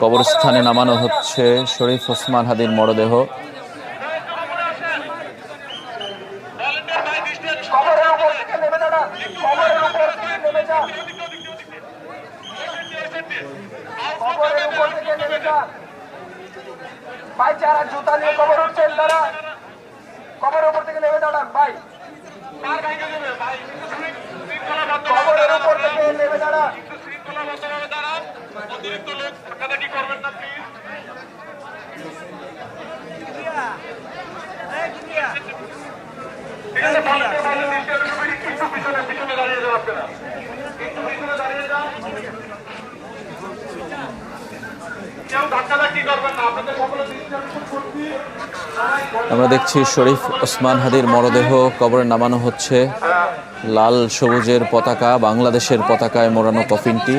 কবরস্থানে নামানো হচ্ছে শরীফ ওসমান হাদির মরদেহ। ভাই যারা জুতা নিয়ে কবর উঠছেন তারা কবরের উপর থেকে নেমে দাঁড়ান। ভাই কবরের উপর থেকে নেমে দাঁড়ান। অতিরিক্ত লোক ধাক্কাধাক্কি করবেন না প্লিজ। ঠিক আছে, একটু পিছনে দাঁড়িয়ে যান আপনারা, একটু পিছনে দাঁড়িয়ে যান। আমরা দেখছি শরীফ ওসমান হাদির মরদেহ কবরে নামানো হচ্ছে। লাল সবুজের পতাকা, বাংলাদেশের পতাকায় মোড়ানো কফিনটি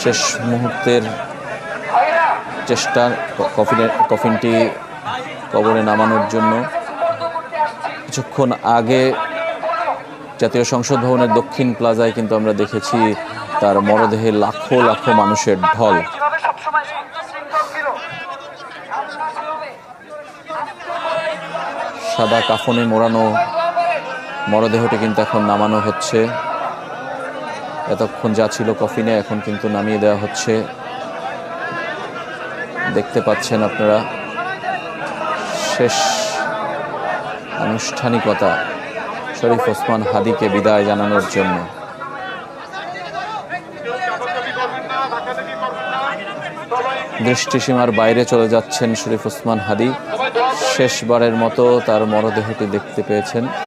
শেষ মুহূর্তের চেষ্টা কফিনটি কবরে নামানোর জন্য। কিছুক্ষণ আগে জাতীয় সংসদ ভবনের দক্ষিণ প্লাজায় কিন্তু আমরা দেখেছি তার মরদেহে লাখো লাখো মানুষের ঢল। সাদা কাফনে মোড়ানো মরদেহটি কিন্তু এখন নামানো হচ্ছে। এতক্ষণ যা ছিল কফিনে এখন কিন্তু নামিয়ে দেওয়া হচ্ছে। দেখতে পাচ্ছেন আপনারা শেষ আনুষ্ঠানিকতা শরীফ ওসমান হাদিকে বিদায় জানানোর জন্য। দৃষ্টিসীমার বাইরে চলে যাচ্ছেন শরীফ ওসমান হাদি। শেষবারের মতো তার মরদেহটি দেখতে পেয়েছেন।